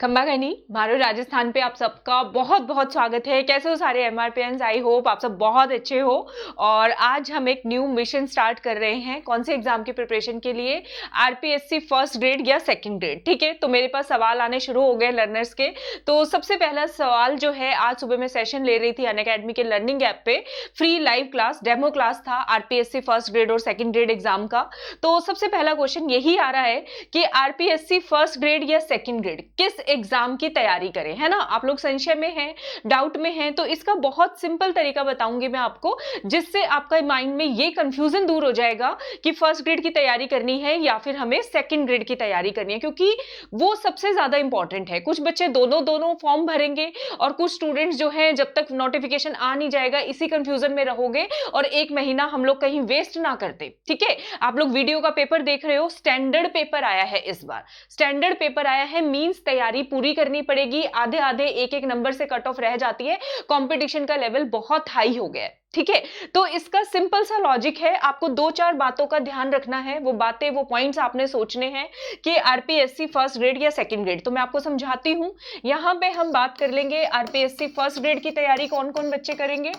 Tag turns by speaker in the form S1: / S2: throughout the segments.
S1: खंबा घनी मारो राजस्थान पे आप सबका बहुत बहुत स्वागत है। कैसे हो सारे एमआरपीएंस? आई होप आप सब बहुत अच्छे हो। और आज हम एक न्यू मिशन स्टार्ट कर रहे हैं। कौन से एग्जाम की प्रिपरेशन के लिए? आरपीएससी फर्स्ट ग्रेड या सेकंड ग्रेड। ठीक है, तो मेरे पास सवाल आने शुरू हो गए लर्नर्स के। तो सबसे पहला सवाल जो है, आज सुबह मैं सेशन ले रही थी अनअकैडमी के लर्निंग ऐप पे। Free live class, demo class था आरपीएससी फर्स्ट ग्रेड और सेकंड ग्रेड एग्जाम का। तो सबसे पहला क्वेश्चन यही आ रहा है कि आरपीएससी फर्स्ट ग्रेड या सेकंड ग्रेड किस एग्जाम की तैयारी करें, है ना। आप लोग संशय में हैं, डाउट में हैं, तो इसका बहुत सिंपल तरीका बताऊंगी मैं आपको, जिससे आपका माइंड में ये कंफ्यूजन दूर हो जाएगा कि फर्स्ट ग्रेड की तैयारी करनी है या फिर हमें सेकंड ग्रेड की तैयारी करनी है, क्योंकि वो सबसे ज्यादा इंपॉर्टेंट है। कुछ बच्चे दोनों फॉर्म भरेंगे और कुछ स्टूडेंट्स जो है जब तक नोटिफिकेशन आ नहीं जाएगा इसी कंफ्यूजन में रहोगे और एक महीना हम लोग कहीं वेस्ट ना करते। ठीक है, आप लोग वीडियो का पेपर देख रहे हो, स्टैंडर्ड पेपर आया है इस बार। स्टैंडर्ड पेपर आया है मींस तैयारी पूरी करनी पड़ेगी। आधे आधे एक एक नंबर से कट ऑफ रह जाती है। कंपटीशन का लेवल बहुत हाई हो गया है। ठीक है, तो इसका सिंपल सा लॉजिक है, आपको दो चार बातों का ध्यान रखना है। वो बातें, वो पॉइंट्स आपने सोचने हैं कि आरपीएससी फर्स्ट ग्रेड या सेकंड ग्रेड। तो मैं आपको समझाती हूं। यहां पे हम बात कर लेंगे आरपीएससी फर्स्ट ग्रेड की तैयारी कौन कौन बच्चे करेंगे।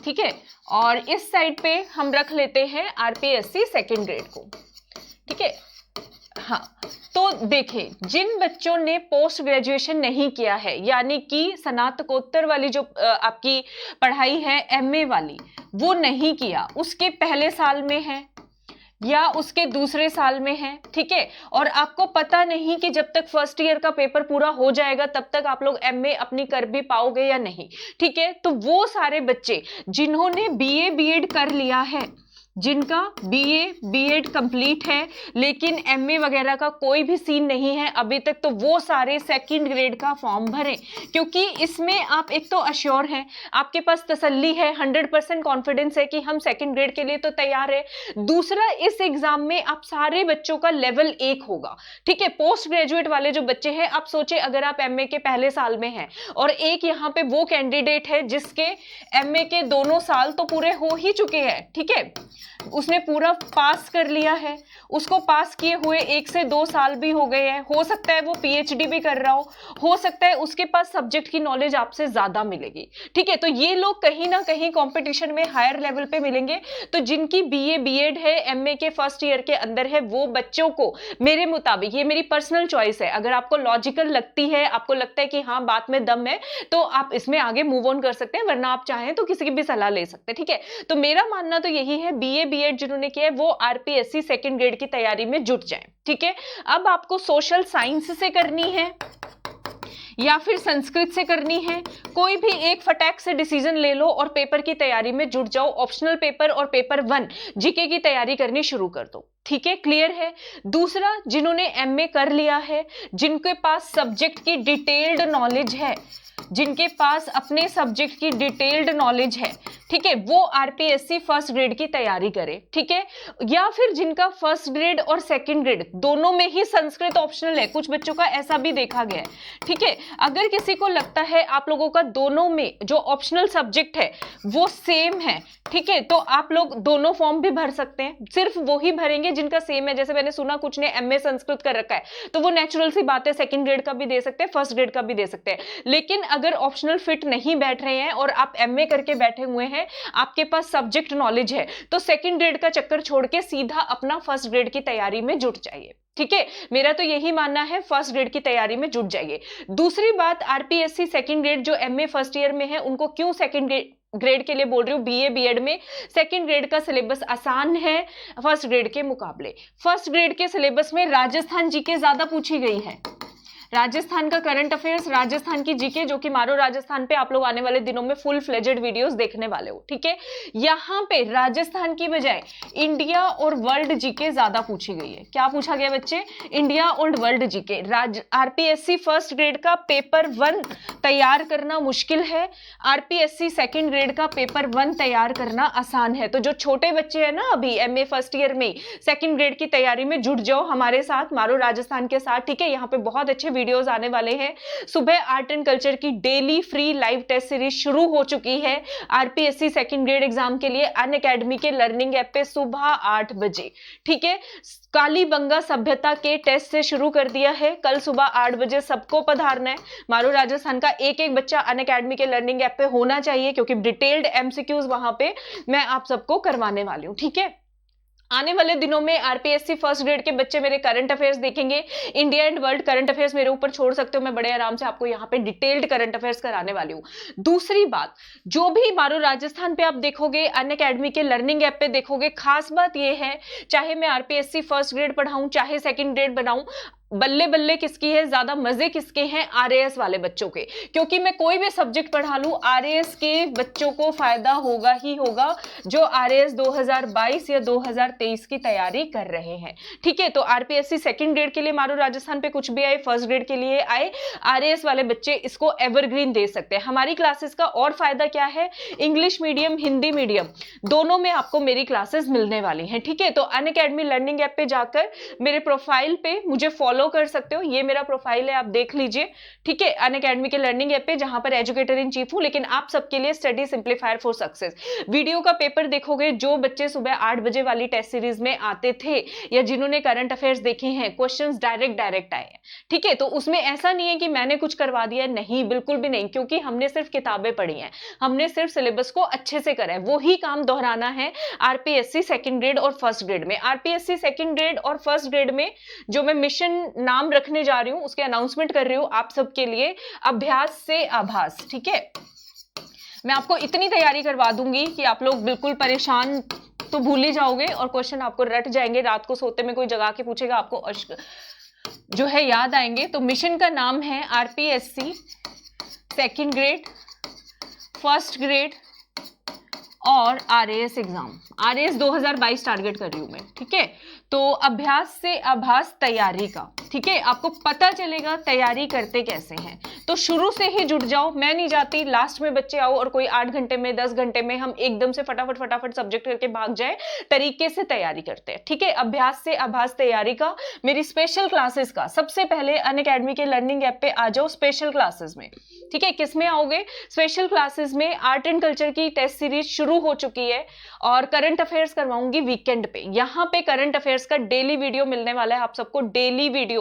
S1: ठीक है, और इस साइड पे हम रख लेते हैं आरपीएससी सेकंड ग्रेड को। ठीक है, हाँ, तो देखें, जिन बच्चों ने पोस्ट ग्रेजुएशन नहीं किया है, यानी कि स्नातकोत्तर वाली जो आपकी पढ़ाई है एमए वाली, वो नहीं किया, उसके पहले साल में है या उसके दूसरे साल में है। ठीक है, और आपको पता नहीं कि जब तक फर्स्ट ईयर का पेपर पूरा हो जाएगा तब तक आप लोग एमए अपनी कर भी पाओगे या नहीं। ठीक है, तो वो सारे बच्चे जिन्होंने बीए बीएड कर लिया है, जिनका बीए बीएड कंप्लीट है लेकिन एमए वगैरह का कोई भी सीन नहीं है अभी तक, तो वो सारे सेकंड ग्रेड का फॉर्म भरें, क्योंकि इसमें आप एक तो अश्योर हैं, आपके पास तसल्ली है, 100% कॉन्फिडेंस है कि हम सेकंड ग्रेड के लिए तो तैयार है। दूसरा, इस एग्जाम में आप सारे बच्चों का लेवल 1 होगा। ठीक है, पोस्ट ग्रेजुएट वाले जो बच्चे हैं, आप सोचे अगर आप एमए के पहले साल में हैं और एक यहाँ पे वो कैंडिडेट है जिसके एमए के दोनों साल तो पूरे हो ही चुके हैं। ठीक है, उसने पूरा पास कर लिया है, उसको पास किए हुए 1 से 2 साल भी हो गए हैं, हो सकता है वो पीएचडी भी कर रहा हो सकता है उसके पास सब्जेक्ट की नॉलेज आपसे ज्यादा मिलेगी। ठीक है, तो ये लोग कहीं ना कहीं कंपटीशन में हायर लेवल पे मिलेंगे। तो जिनकी बीए बीएड है, एमए के फर्स्ट ईयर के अंदर है, वो बच्चों को मेरे मुताबिक, ये मेरी पर्सनल चॉइस है, अगर आपको लॉजिकल लगती है, आपको लगता है कि हाँ बात में दम है, तो आप इसमें आगे मूव ऑन कर सकते हैं, वरना आप चाहें तो किसी की भी सलाह ले सकते हैं। ठीक है, तो मेरा मानना तो यही है, बीए बीएड जिन्होंने किया है वो आरपीएससी सेकंड ग्रेड की तैयारी में जुट जाएं। ठीक है, अब आपको सोशल साइंस से करनी है या फिर संस्कृत से करनी है, कोई भी एक फटाक से डिसीजन ले लो और पेपर की तैयारी में जुट जाओ। ऑप्शनल पेपर और पेपर 1 जीके की तैयारी करनी शुरू कर दो। ठीक है, क्लियर है। दूसरा, जिन्होंने एमए कर लिया है, जिनके पास सब्जेक्ट की डिटेल्ड नॉलेज है, जिनके पास अपने सब्जेक्ट की डिटेल्ड नॉलेज है, ठीक है, वो आरपीएससी फर्स्ट ग्रेड की तैयारी करे। ठीक है, या फिर जिनका फर्स्ट ग्रेड और सेकंड ग्रेड दोनों में ही संस्कृत ऑप्शनल है, कुछ बच्चों का ऐसा भी देखा गया है। ठीक है, अगर किसी को लगता है आप लोगों का दोनों में जो ऑप्शनल सब्जेक्ट है वो सेम है, ठीक है, तो आप लोग दोनों फॉर्म भी भर सकते हैं। सिर्फ वो ही भरेंगे जिनका सेम है। जैसे मैंने सुना कुछ ने एमए संस्कृत कर रखा है, तो वो नेचुरल सी बात है, सेकंड ग्रेड का भी दे सकते हैं, फर्स्ट ग्रेड का भी दे सकते हैं। लेकिन अगर ऑप्शनल फिट नहीं बैठ रहे हैं और आप एमए करके बैठे हुए हैं, आपके पास सब्जेक्ट नॉलेज है, तो सेकंड ग्रेड का चक्कर छोड़ के सीधा अपना फर्स्ट ग्रेड की तैयारी में जुट जाइए। ठीक है, मेरा तो यही मानना है, फर्स्ट ग्रेड की तैयारी में जुट जाइए। दूसरी बात, आरपीएससी सेकंड ग्रेड जो एमए फर्स्ट ईयर में है उनको क्यों सेकंड ग्रेड के लिए बोल रही हूँ, बीए बीएड में सेकंड ग्रेड का सिलेबस आसान है फर्स्ट ग्रेड के मुकाबले। फर्स्ट ग्रेड के सिलेबस में राजस्थान जीके ज्यादा पूछी गई है, राजस्थान का करंट अफेयर्स, राजस्थान की जीके, जो कि मारो राजस्थान पे आप लोग आने वाले दिनों में फुल फ्लेजेड वीडियोस देखने वाले हो। ठीक है, यहाँ पे राजस्थान की बजाय इंडिया और वर्ल्ड जीके ज्यादा पूछी गई है। क्या पूछा गया बच्चे? इंडिया और world GK. RPSC first grade का पेपर 1 तैयार करना मुश्किल है, आरपीएससी सेकंड ग्रेड का पेपर 1 तैयार करना आसान है। तो जो छोटे बच्चे हैं ना अभी एमए फर्स्ट ईयर में, सेकंड ग्रेड की तैयारी में जुट जाओ हमारे साथ, मारो राजस्थान के साथ। ठीक है, यहाँ पे बहुत अच्छे वीडियोस आने वाले हैं। सुबह आर्ट एंड कल्चर की daily free live test series शुरू हो चुकी है आरपीएससी सेकंड ग्रेड एग्जाम के लिए अनअकैडमी के लर्निंग ऐप पे सुबह 8 बजे। ठीक है, कालीबंगा सभ्यता के टेस्ट से शुरू कर दिया है। कल सुबह 8 बजे सबको पधारना है। मारू राजस्थान का एक एक बच्चा अनअकैडमी के लर्निंग ऐप पे होना चाहिए, क्योंकि डिटेल्ड एमसीक्यूज वहां पे मैं आप सबको करवाने वाली हूं। ठीक है, आने वाले दिनों में आरपीएससी फर्स्ट ग्रेड के बच्चे मेरे करंट अफेयर्स देखेंगे। India and world current affairs मेरे ऊपर छोड़ सकते हो, मैं बड़े आराम से आपको यहाँ पे डिटेल्ड करंट अफेयर्स कराने वाली हूँ। दूसरी बात, जो भी मारो राजस्थान पे आप देखोगे, अनअकैडमी के लर्निंग ऐप पे देखोगे, खास बात यह है, चाहे मैं आरपीएससी फर्स्ट ग्रेड पढ़ाऊं चाहे सेकंड ग्रेड बनाऊं, बल्ले बल्ले किसकी है, ज्यादा मजे किसके हैं, आरएएस वाले बच्चों के। क्योंकि मैं कोई भी सब्जेक्ट पढ़ा लूं, आरएएस के बच्चों को फायदा होगा ही होगा जो आरएएस 2022 या 2023 की तैयारी कर रहे हैं। ठीक है, तो आरपीएससी सेकंड ग्रेड के लिए मारो राजस्थान पे कुछ भी आए, फर्स्ट ग्रेड के लिए आए, आरएएस वाले बच्चे इसको एवरग्रीन दे सकते हैं। हमारी क्लासेस का और फायदा क्या है, इंग्लिश मीडियम हिंदी मीडियम दोनों में आपको मेरी क्लासेस मिलने वाली हैं। ठीक है, तो अनअकैडमी लर्निंग ऐप पे जाकर मेरे प्रोफाइल पे मुझे फॉलो कर सकते हो। ये मेरा प्रोफाइल है, आप देख लीजिए। ठीक है, अनअकैडमी के लर्निंग ऐप पे, जहां पर एजुकेटर इन चीफ हूं, लेकिन आप सबके लिए study simplifier for success video का पेपर देखोगे। जो बच्चे सुबह 8 बजे वाली टेस्ट सीरीज में आते थे या जिन्होंने करंट अफेयर्स देखे हैं, क्वेश्चंस डायरेक्ट आए हैं। ठीक है, तो उसमें ऐसा नहीं है कि मैंने कुछ करवा दिया, नहीं, बिल्कुल भी नहीं, क्योंकि हमने सिर्फ किताबें पढ़ी हैं, हमने सिर्फ सिलेबस को अच्छे से करा है। वही काम दोहराना है आरपीएससी सेकंड ग्रेड और फर्स्ट ग्रेड में। आरपीएससी सेकंड ग्रेड और फर्स्ट ग्रेड में जो मैं मिशन नाम रखने जा रही हूं, उसके अनाउंसमेंट कर रही हूं आप सबके लिए, अभ्यास से आभास। ठीक है, मैं आपको इतनी तैयारी करवा दूंगी कि आप लोग बिल्कुल परेशान तो भूल ही जाओगे और क्वेश्चन आपको रट जाएंगे। रात को सोते में कोई जगा के पूछेगा, आपको जो है याद आएंगे। तो मिशन का नाम है RPSC second grade, first grade और आरएएस एग्जाम। आरएएस 2022 टारगेट कर रही हूं मैं। ठीक है, तो अभ्यास से आभास तैयारी का। ठीक है, आपको पता चलेगा तैयारी करते कैसे हैं, तो शुरू से ही जुट जाओ। मैं नहीं जाती लास्ट में बच्चे आओ और कोई 8 घंटे में 10 घंटे में हम एकदम से फटाफट सब्जेक्ट करके भाग जाए। तरीके से तैयारी करते हैं। ठीक है, अभ्यास से आभास तैयारी का मेरी स्पेशल क्लासेस का, सबसे पहले अनअकैडमी के लर्निंग ऐप पे आ जाओ स्पेशल क्लासेस में। ठीक है, किसमें आओगे, स्पेशल क्लासेस में आर्ट एंड कल्चर की टेस्ट सीरीज शुरू हो चुकी है और करंट अफेयर्स करवाऊंगी वीकेंड पे। यहां पे करंट अफेयर्स का डेली वीडियो मिलने वाला है आप सबको, डेली वीडियो।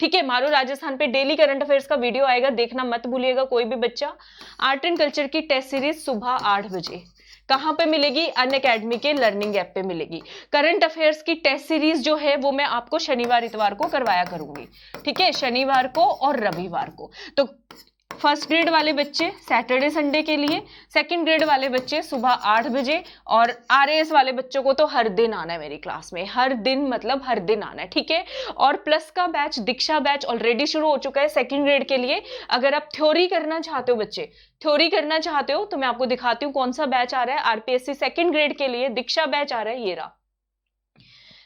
S1: ठीक है, मारो राजस्थान पे डेली करंट अफेयर्स का वीडियो आएगा, देखना मत भूलिएगा कोई भी बच्चा। आर्ट एंड कल्चर की टेस्ट सीरीज सुबह 8 बजे कहां पे मिलेगी, अनअकैडमी के लर्निंग ऐप पे मिलेगी। करंट अफेयर्स की टेस्ट सीरीज जो है वो मैं आपको शनिवार इतवार को करवाया करूंगी। ठीक है, शनिवार को और रविवार को। तो फर्स्ट ग्रेड वाले बच्चे सैटरडे संडे के लिए, सेकंड ग्रेड वाले बच्चे सुबह 8 बजे और आरएएस वाले बच्चों को तो हर दिन आना है मेरी क्लास में, हर दिन मतलब हर दिन आना है। ठीक है, और प्लस का बैच, दीक्षा बैच ऑलरेडी शुरू हो चुका है सेकंड ग्रेड के लिए। अगर आप थ्योरी करना चाहते हो, बच्चे थ्योरी करना चाहते हो, तो मैं आपको दिखाती हूँ कौन सा बैच आ रहा है आरपीएससी सेकंड ग्रेड के लिए। दीक्षा बैच आ रहा है, ये रहा।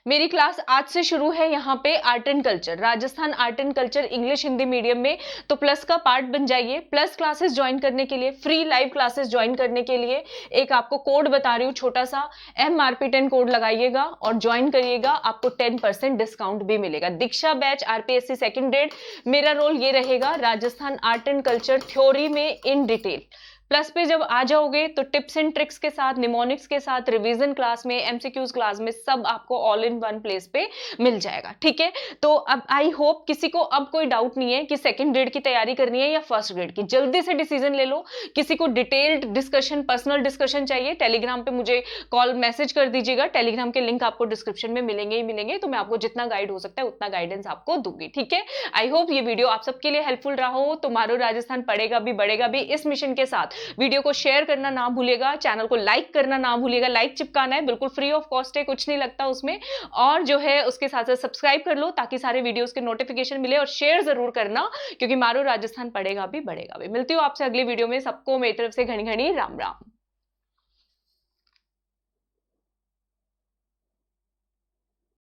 S1: मेरी क्लास आज से शुरू है यहाँ पे art and culture, Rajasthan art and culture English Hindi medium में। तो प्लस का पार्ट बन जाइए। प्लस क्लासेस ज्वाइन करने के लिए, फ्री लाइव क्लासेस ज्वाइन करने के लिए एक आपको कोड बता रही हूँ, छोटा सा MRP10 कोड लगाइएगा और ज्वाइन करिएगा, आपको 10% डिस्काउंट भी मिलेगा। दीक्षा बैच आरपीएससी सेकंड ग्रेड, मेरा रोल ये रहेगा Rajasthan art and culture theory में इन डिटेल। प्लस पे जब आ जाओगे तो टिप्स एंड ट्रिक्स के साथ, निमोनिक्स के साथ, रिवीजन क्लास में, एमसीक्यूज क्लास में, सब आपको ऑल इन वन प्लेस पे मिल जाएगा। ठीक है, तो अब आई होप किसी को अब कोई डाउट नहीं है कि सेकंड ग्रेड की तैयारी करनी है या फर्स्ट ग्रेड की। जल्दी से डिसीजन ले लो। किसी को डिटेल्ड डिस्कशन, पर्सनल डिस्कशन चाहिए, टेलीग्राम पे मुझे कॉल मैसेज कर दीजिएगा। टेलीग्राम के लिंक आपको डिस्क्रिप्शन में मिलेंगे ही मिलेंगे, तो मैं आपको जितना गाइड हो सकता है उतना गाइडेंस आपको दूंगी। ठीक है, आई होप ये वीडियो आप सबके लिए हेल्पफुल रहा हो। तो मारो राजस्थान पढ़ेगा भी बढ़ेगा भी इस मिशन के साथ वीडियो को शेयर करना ना भूलिएगा, चैनल को लाइक करना ना भूलिएगा। लाइक चिपकाना है, बिल्कुल फ्री ऑफ कॉस्ट है, कुछ नहीं लगता उसमें। और जो है उसके साथ साथ सब्सक्राइब कर लो ताकि सारे वीडियोस के नोटिफिकेशन मिले, और शेयर जरूर करना क्योंकि मारो राजस्थान पढ़ेगा भी बढ़ेगा भी। मिलती हूँ आपसे अगली वीडियो में। सबको मेरी तरफ से घनी घनी राम राम।